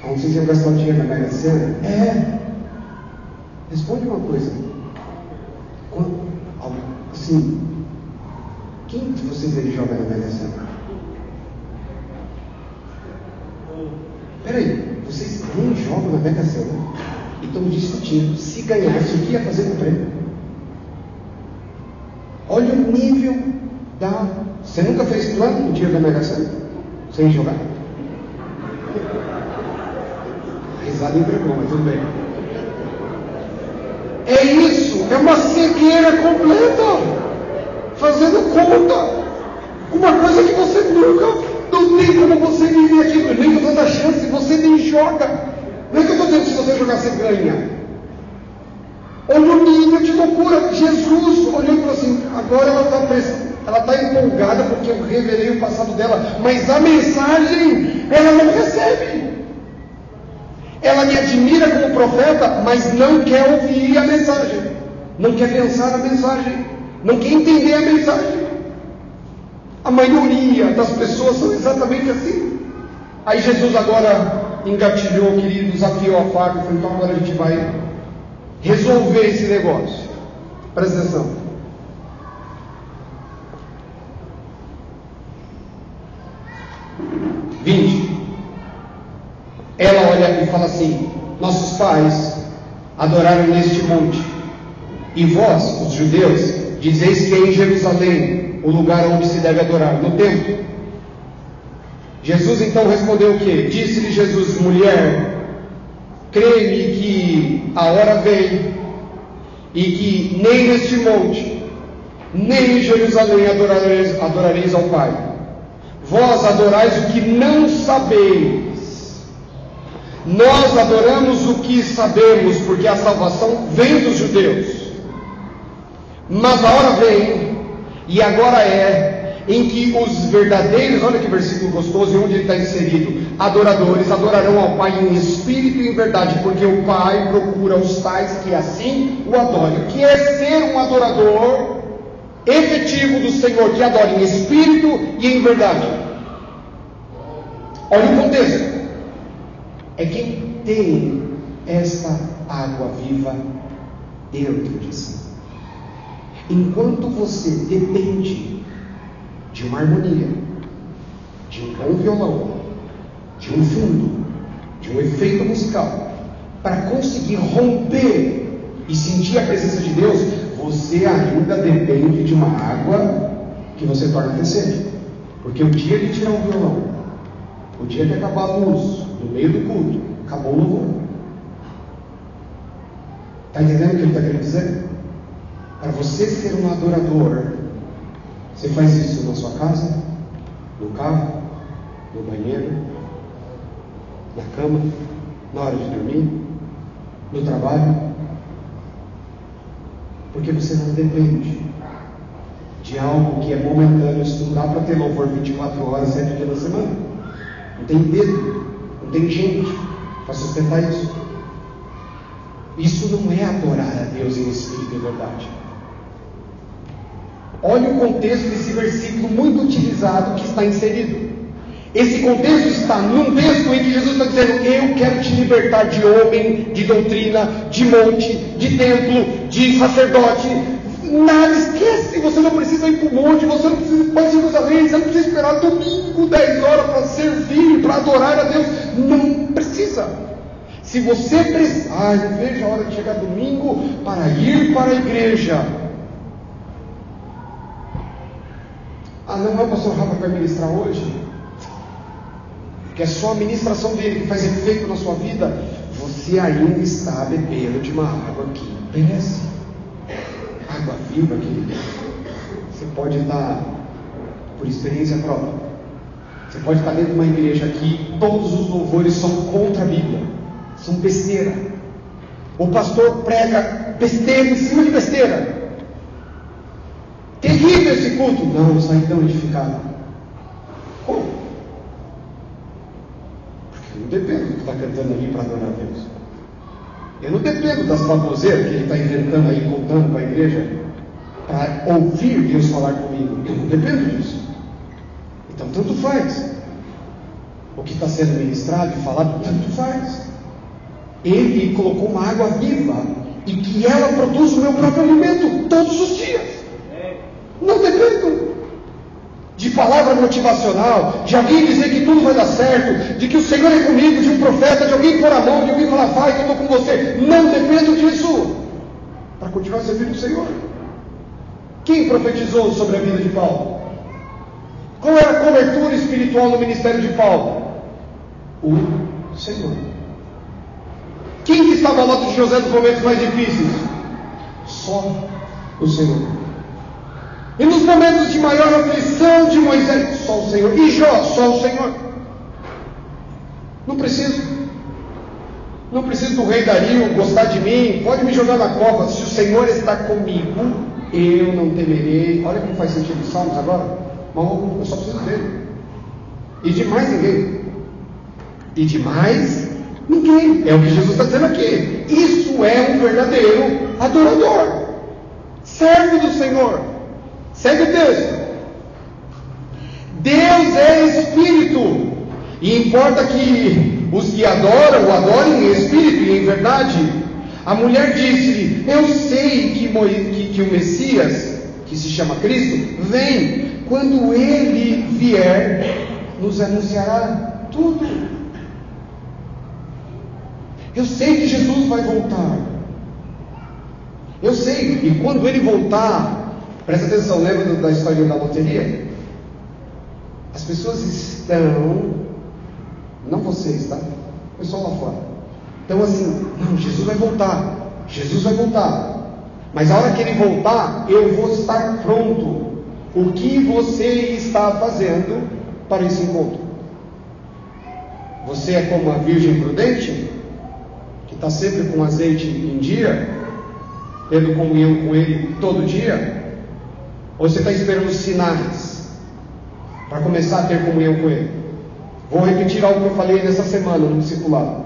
onde vocês iam gastar o dinheiro na Mega Sena? É. Responde uma coisa. Assim, Quem de vocês ele joga na Mega Sena? Peraí, vocês nem jogam na Mega Sena e estão discutindo se ganhasse o que ia fazer com o prêmio. Olha o nível da... Você nunca fez plano no dia da Mega Sena? Sem jogar? Risada entregou, mas tudo bem. É isso, é uma cegueira completa. Fazendo conta. Uma coisa que você nunca... Não tem como você viver aquilo. Nem que eu estou dando chance, você nem joga. Não é que eu estou dizendo que se você jogar, você ganha. Olha o nível de loucura. Jesus olhou e falou assim, agora ela está empolgada porque eu revelei o passado dela, mas a mensagem ela não recebe. Ela me admira como profeta, mas não quer ouvir a mensagem, não quer pensar na mensagem, não quer entender a mensagem. A maioria das pessoas são exatamente assim. Aí Jesus agora engatilhou, queridos, afiou a faca e falou, então agora a gente vai resolver esse negócio. Presta atenção. Ela olha e fala assim, nossos pais adoraram neste monte, e vós, os judeus, dizeis que é em Jerusalém o lugar onde se deve adorar, no templo. Jesus então respondeu o quê? Disse-lhe Jesus, mulher, crê-me que a hora vem, e que nem neste monte, nem em Jerusalém adorareis ao Pai. Vós adorais o que não sabeis. Nós adoramos o que sabemos, porque a salvação vem dos judeus. Mas a hora vem, e agora é, em que os verdadeiros, olha que versículo gostoso, e onde ele está inserido, adoradores adorarão ao Pai em espírito e em verdade, porque o Pai procura os tais que assim o adorem. O que é ser um adorador efetivo do Senhor, que adora em espírito e em verdade? Olha o contexto. É quem tem esta água viva dentro de si. Enquanto você depende de uma harmonia, de um bom violão, de um fundo, de um efeito musical, para conseguir romper e sentir a presença de Deus, você ainda depende de uma água que você torna ter sede. Porque o dia de tirar o violão, o dia de acabar a luz, no meio do culto, acabou o louvor. Está entendendo o que ele está querendo dizer? Para você ser um adorador, você faz isso na sua casa, no carro, no banheiro, na cama, na hora de dormir, no trabalho, porque você não depende de algo que é momentâneo. Isso não dá para ter louvor 24 horas, 7 dias da semana. Não tem dedo, não tem gente para sustentar isso. Isso não é adorar a Deus em espírito e verdade. Olha o contexto desse versículo muito utilizado que está inserido. Esse contexto está num texto em que Jesus está dizendo, eu quero te libertar de homem, de doutrina, de monte, de templo, de sacerdote. Nada, esquece, você não precisa ir para o monte, você não precisa ir para Jerusalém, você não precisa esperar domingo, 10 horas para servir, para adorar a Deus. Não precisa. Se você precisar, não vejo a hora de chegar domingo para ir para a igreja. Ah, não é o pastor Rafa que vai ministrar hoje? Que é só a ministração dele que faz efeito na sua vida. Você ainda está bebendo de uma água que perece. Água viva, querido. Você pode estar, por experiência própria, você pode estar dentro de uma igreja que todos os louvores são contra a Bíblia, são besteira. O pastor prega besteira em cima de besteira. Terrível esse culto. Não, eu saí tão edificado. Como? Porque eu não dependo do que está cantando ali para adorar a Deus. Eu não dependo das baboseiras que ele está inventando aí, contando para a igreja, para ouvir Deus falar comigo. Eu não dependo disso. Então, tanto faz. O que está sendo ministrado e falado, tanto faz. Ele colocou uma água viva e que ela produz o meu próprio alimento todos os dias. Não dependo. palavra motivacional, de alguém dizer que tudo vai dar certo, de que o Senhor é comigo, de um profeta, de alguém pôr a mão, de alguém falar, vai que eu estou com você. Não dependo disso para continuar servindo o Senhor. Quem profetizou sobre a vida de Paulo? Qual era a cobertura espiritual no ministério de Paulo? O Senhor. Quem que estava ao lado de José nos momentos mais difíceis? Só o Senhor. E nos momentos de maior aflição de Moisés, só o Senhor. E Jó, só o Senhor. Não preciso do rei Dario gostar de mim, pode me jogar na cova. Se o Senhor está comigo, eu não temerei. Olha como faz sentido os salmos agora. Mas eu só preciso dele. E de mais ninguém. E de mais ninguém. É o que Jesus está dizendo aqui. Isso é um verdadeiro adorador. Servo do Senhor. Segue o texto. Deus é Espírito. E importa que os que adoram, o adorem em Espírito e em verdade. A mulher disse-lhe, eu sei que o Messias, que se chama Cristo, vem. Quando Ele vier, nos anunciará tudo. Eu sei que Jesus vai voltar. Eu sei. E quando Ele voltar, presta atenção, lembra da história da loteria? As pessoas estão, não vocês, tá? O pessoal lá fora. Então assim, não, Jesus vai voltar. Jesus vai voltar. Mas a hora que Ele voltar, eu vou estar pronto. O que você está fazendo para esse encontro? Você é como a virgem prudente, que está sempre com azeite em dia, tendo comunhão com Ele todo dia? Ou você está esperando os sinais para começar a ter comunhão com Ele? Vou repetir algo que eu falei nessa semana no discipulado.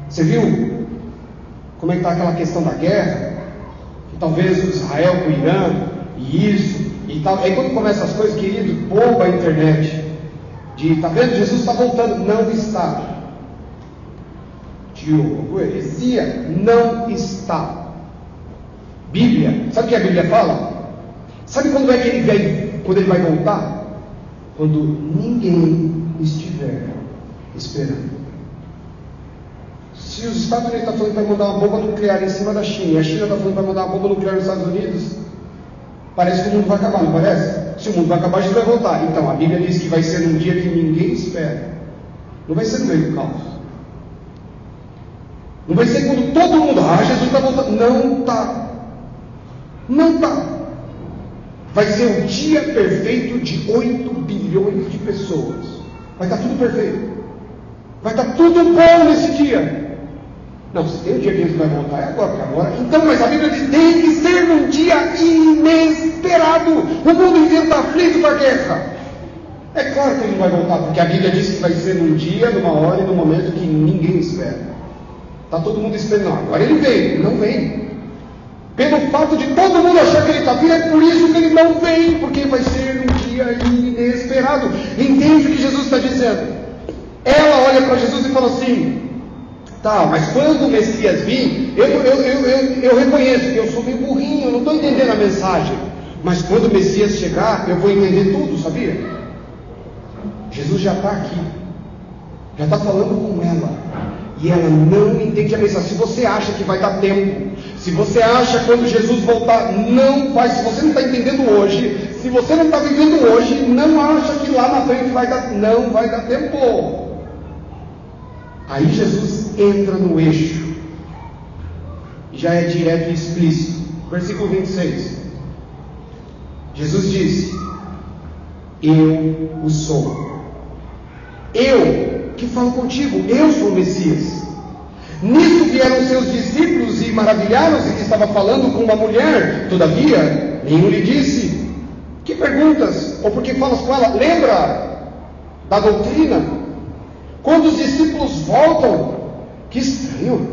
Você viu como é que está aquela questão da guerra? Que talvez o Israel com o Irã, e isso, e tal. Aí quando começam as coisas, querido, bomba a internet. Tá vendo? Jesus está voltando. Não está. Tio, heresia, não está. Bíblia, sabe o que a Bíblia fala? Sabe quando é que Ele vem? Quando Ele vai voltar? Quando ninguém estiver esperando. Se os Estados Unidos estão falando que vai mandar uma bomba nuclear em cima da China, e a China está falando que vai mandar uma bomba nuclear nos Estados Unidos, parece que o mundo vai acabar, não parece? Se o mundo vai acabar, a gente vai voltar. Então, a Bíblia diz que vai ser num dia que ninguém espera. Não vai ser no meio do caos. Não vai ser quando todo mundo, Jesus está voltando. Não está. Não está. Vai ser o dia perfeito de 8 bilhões de pessoas. Vai estar tudo perfeito. Vai estar tudo bom nesse dia. Não, se tem um dia que Jesus vai voltar, é agora, porque agora. Então, mas a Bíblia diz: tem que ser num dia inesperado. O mundo inteiro está aflito com a guerra. É claro que Ele não vai voltar, porque a Bíblia diz que vai ser num dia, numa hora e num momento que ninguém espera. Está todo mundo esperando. Não, agora Ele vem. Não vem. Pelo fato de todo mundo achar que Ele está vindo, é por isso que Ele não vem, porque vai ser num dia inesperado. Entende o que Jesus está dizendo? Ela olha para Jesus e fala assim: tá, mas quando o Messias vir, eu reconheço que eu sou meio burrinho, eu não estou entendendo a mensagem. Mas quando o Messias chegar, eu vou entender tudo, sabia? Jesus já está aqui, já está falando com ela, e ela não entende a mensagem. Se você acha que vai dar tempo, se você acha que quando Jesus voltar, não vai, se você não está entendendo hoje, se você não está vivendo hoje, não acha que lá na frente não vai dar tempo. Aí Jesus entra no eixo, já é direto e explícito. Versículo 26. Jesus disse: eu o sou. Eu que falo contigo, eu sou o Messias. Nisso vieram seus discípulos e maravilharam-se que estava falando com uma mulher. Todavia, nenhum lhe disse: que perguntas? Ou por que falas com ela? Lembra da doutrina? Quando os discípulos voltam, que estranho,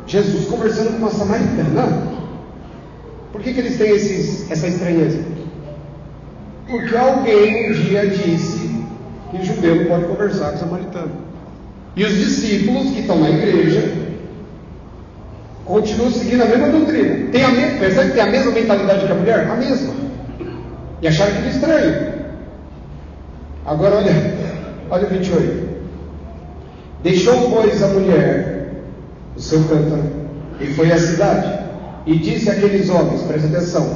Jesus conversando com uma samaritana. Por que eles têm essa estranheza? Porque alguém um dia disse que judeu não pode conversar com samaritano. E os discípulos que estão na igreja continuam seguindo a mesma doutrina. Percebe que tem a mesma mentalidade que a mulher? A mesma. E acharam aquilo estranho. Agora olha o 28. Deixou, pois, a mulher o seu cântaro e foi à cidade, e disse àqueles homens, presta atenção: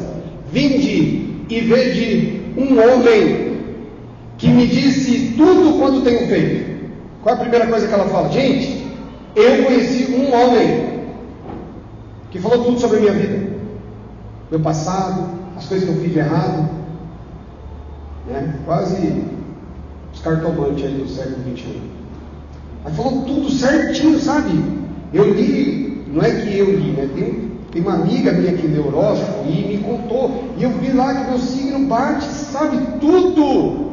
vinde e vede um homem que me disse tudo quanto tenho feito. Qual é a primeira coisa que ela fala? Gente, eu conheci um homem que falou tudo sobre a minha vida, meu passado, as coisas que eu fiz de errado, né? Quase os cartomantes aí do século XXI. Mas falou tudo certinho, sabe? Eu li, não é que eu li, né? Tem uma amiga minha que leu horóscopo e me contou, e eu vi lá que meu signo bate, sabe? Tudo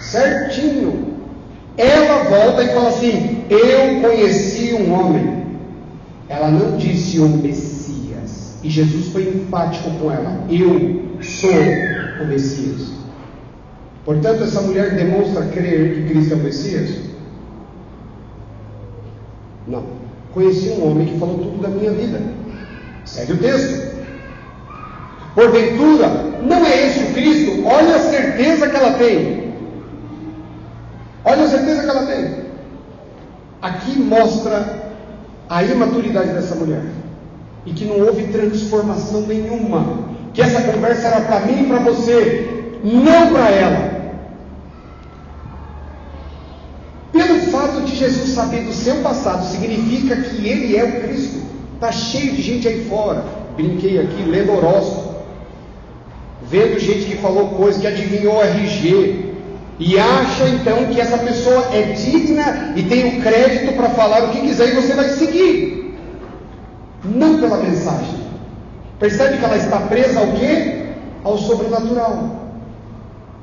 certinho. Ela volta e fala assim: eu conheci um homem. Ela não disse o Messias, e Jesus foi enfático com ela: eu sou o Messias. Portanto, essa mulher demonstra crer que Cristo é o Messias? Não. Conheci um homem que falou tudo da minha vida. Segue o texto. Porventura, não é esse o Cristo? Olha a certeza que ela tem. Olha a certeza que ela tem. Aqui mostra a imaturidade dessa mulher. E que não houve transformação nenhuma. Que essa conversa era para mim e para você, não para ela. Pelo fato de Jesus saber do seu passado, significa que ele é o Cristo. Está cheio de gente aí fora. Brinquei aqui, lendo horóscopo, vendo gente que falou coisas, que adivinhou RG, e acha então que essa pessoa é digna e tem o crédito para falar o que quiser e você vai seguir. Não pela mensagem. Percebe que ela está presa ao quê? Ao sobrenatural.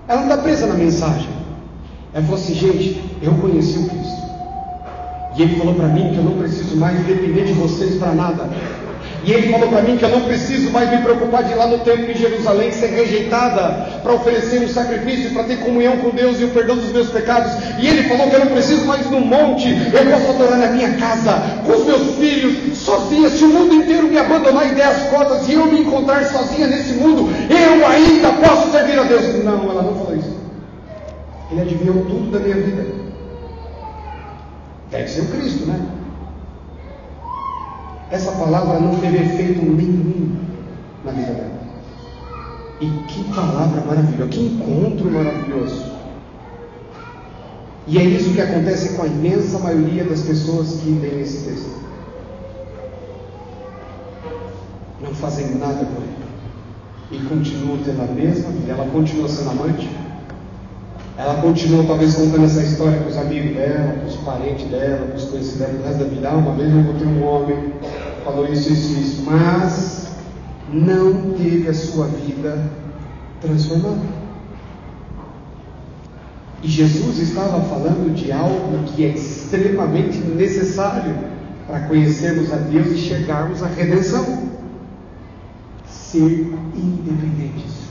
Ela não está presa na mensagem. Ela falou assim: gente, eu conheci o Cristo, e Ele falou para mim que eu não preciso mais depender de vocês para nada. E Ele falou para mim que eu não preciso mais me preocupar de ir lá no templo em Jerusalém ser rejeitada para oferecer um sacrifício, para ter comunhão com Deus e o perdão dos meus pecados. E Ele falou que eu não preciso mais ir no monte, eu posso adorar na minha casa, com os meus filhos, sozinha. Se o mundo inteiro me abandonar e der as costas e eu me encontrar sozinha nesse mundo, eu ainda posso servir a Deus. Não, ela não falou isso. Ele adivinhou tudo da minha vida. Deve ser o Cristo, né? Essa palavra não teve efeito nenhum na vida dela. E que palavra maravilhosa, que encontro maravilhoso. E é isso que acontece com a imensa maioria das pessoas que leem esse texto. Não fazem nada por ele. E continuam tendo a mesma vida. Ela continua sendo amante. Ela continua talvez contando essa história para os amigos dela, para os parentes dela, para os conhecidos dela, pro resto da vida. Uma vez eu encontrei um homem, falou isso, mas não teve a sua vida transformada. E Jesus estava falando de algo que é extremamente necessário para conhecermos a Deus e chegarmos à redenção: ser independentes.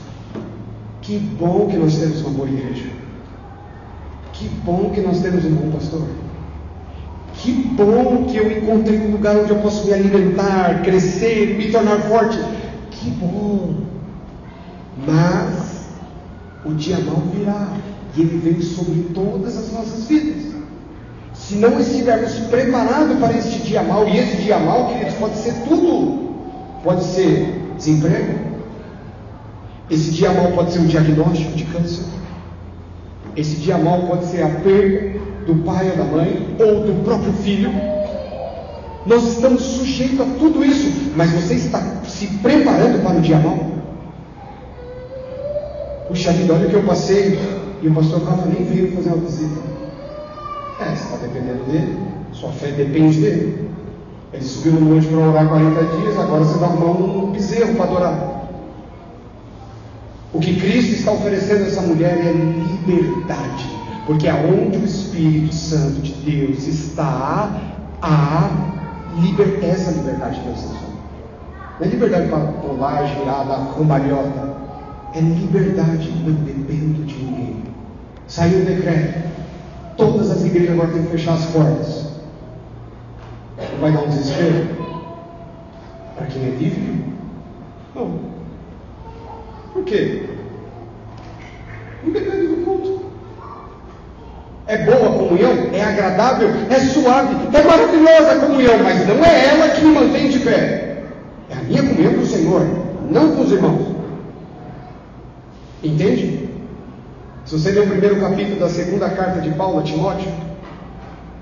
Que bom que nós temos uma boa igreja. Que bom que nós temos um bom pastor. Que bom que eu encontrei um lugar onde eu posso me alimentar, crescer, me tornar forte. Que bom. Mas o dia mau virá, e ele vem sobre todas as nossas vidas. Se não estivermos preparados para este dia mau, e esse dia mau, queridos, pode ser tudo. Pode ser desemprego. Esse dia mau pode ser um diagnóstico de câncer. Esse dia mau pode ser a perda do pai ou da mãe, ou do próprio filho. Nós estamos sujeitos a tudo isso. Mas você está se preparando para o dia mau? Puxa vida, olha o que eu passei, e o pastor Rafa nem veio fazer uma visita. Você está dependendo dele. Sua fé depende dele. Ele subiu no monte para orar 40 dias, agora você vai arrumar um bezerro para adorar. O que Cristo está oferecendo a essa mulher é liberdade, porque aonde o Espírito Santo de Deus está, essa liberdade que Deus está falando. Não é liberdade para pular, girar, dar cambalhota. É liberdade, não dependo de ninguém. Saiu o decreto, todas as igrejas agora têm que fechar as portas. Não vai dar um desespero? Para quem é livre? Não. Por quê? Não depende do culto. É boa a comunhão, é agradável, é suave, é maravilhosa a comunhão, mas não é ela que me mantém de pé. É a minha comunhão com o Senhor, não com os irmãos. Entende? Se você ler o primeiro capítulo da segunda carta de Paulo a Timóteo,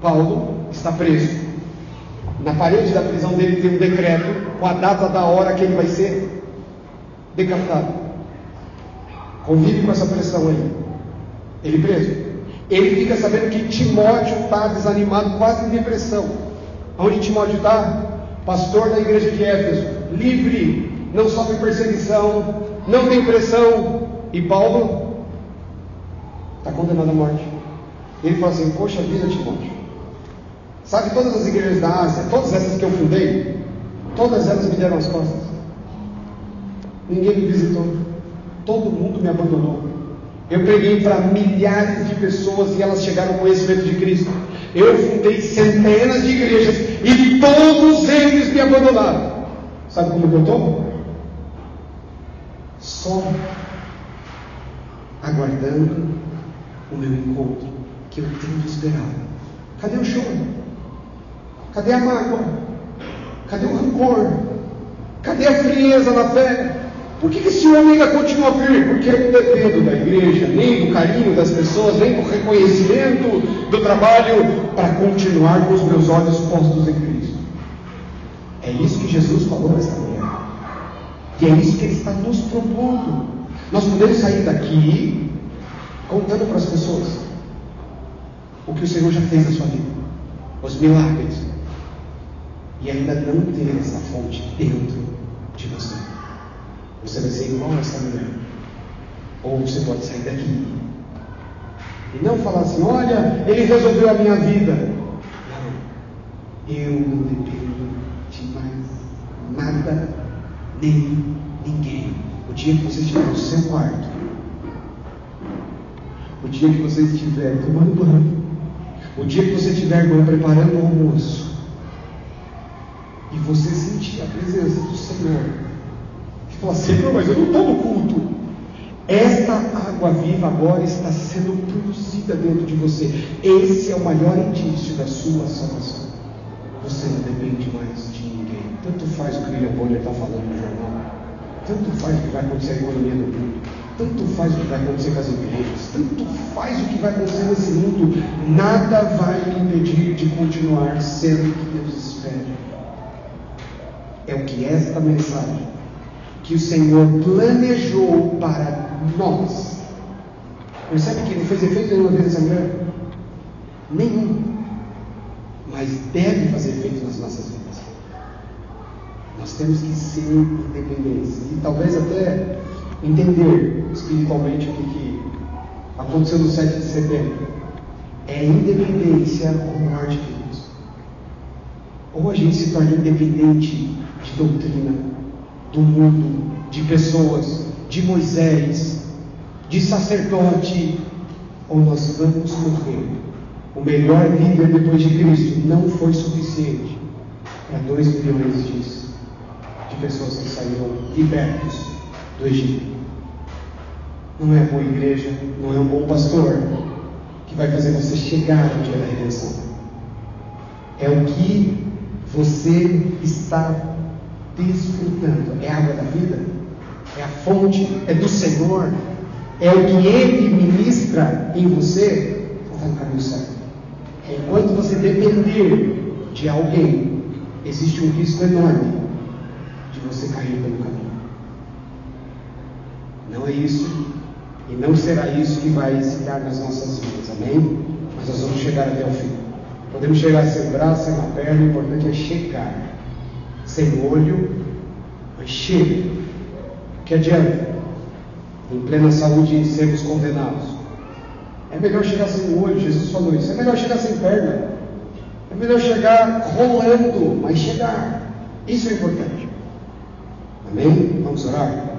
Paulo está preso. Na parede da prisão dele tem um decreto com a data da hora que ele vai ser decapitado. Convive com essa pressão aí. Ele preso. Ele fica sabendo que Timóteo está desanimado, quase em depressão. Onde Timóteo está? Pastor da igreja de Éfeso, livre, não sofre perseguição, não tem pressão. E Paulo está condenado à morte. Ele fala assim: poxa vida, Timóteo, sabe todas as igrejas da Ásia, todas essas que eu fundei, todas elas me deram as costas. Ninguém me visitou, todo mundo me abandonou. Eu preguei para milhares de pessoas e elas chegaram ao conhecimento de Cristo. Eu fundei centenas de igrejas e todos eles me abandonaram. Sabe como eu estou? Só aguardando o meu encontro, que eu tenho esperado. Cadê o choro? Cadê a mágoa? Cadê o rancor? Cadê a frieza na fé? Por que esse homem ainda continua firme? Porque eu não dependo da igreja, nem do carinho das pessoas, nem do reconhecimento do trabalho, para continuar com os meus olhos postos em Cristo. É isso que Jesus falou nesta manhã. E é isso que Ele está nos propondo. Nós podemos sair daqui contando para as pessoas o que o Senhor já fez na sua vida, os milagres, e ainda não ter essa fonte dentro de você. Você vai ser igual a essa mulher. Ou você pode sair daqui e não falar assim: olha, Ele resolveu a minha vida. Não, eu não dependo de mais nada, nem ninguém. O dia que você estiver no seu quarto, o dia que você estiver tomando banho, o dia que você estiver, irmão, preparando o almoço, e você sentir a presença do Senhor, e falar: Senhor, mas eu não estou no culto. Esta água viva agora está sendo produzida dentro de você. Esse é o maior indício da sua salvação. Você não depende mais de ninguém. Tanto faz o que o William Bonner está falando no jornal, tanto faz o que vai acontecer com a economia do mundo, tanto faz o que vai acontecer com as igrejas, tanto faz o que vai acontecer nesse mundo. Nada vai me impedir de continuar sendo o que Deus espera. É o que esta mensagem, que o Senhor planejou para nós. Percebe que Ele fez efeito nenhuma vez nessa mulher? Nenhum. Mas deve fazer efeito nas nossas vidas. Nós temos que ser independentes e talvez até entender espiritualmente o que aconteceu no 7 de setembro. É independência ou morte de Deus. Ou a gente se torna independente de doutrina, do mundo, de pessoas, de Moisés, de sacerdote, ou nós vamos morrer. O melhor líder depois de Cristo não foi suficiente para 2 milhões de pessoas que saíram libertos do Egito. Não é a boa igreja, não é um bom pastor que vai fazer você chegar no dia da redenção. É o que você está desfrutando. É a água da vida, é a fonte, é do Senhor, é o que Ele ministra em você. Você está no caminho certo. Enquanto você depender de alguém, existe um risco enorme de você cair pelo caminho. Não é isso, e não será isso que vai se dar nas nossas vidas, amém? Mas nós vamos chegar até o fim. Podemos chegar sem braço, sem uma perna, o importante é chegar. Sem olho, mas chega. Que adianta? Em plena saúde sermos condenados. É melhor chegar sem olho, Jesus falou isso. É melhor chegar sem perna. É melhor chegar rolando, mas chegar. Isso é importante. Amém? Vamos orar?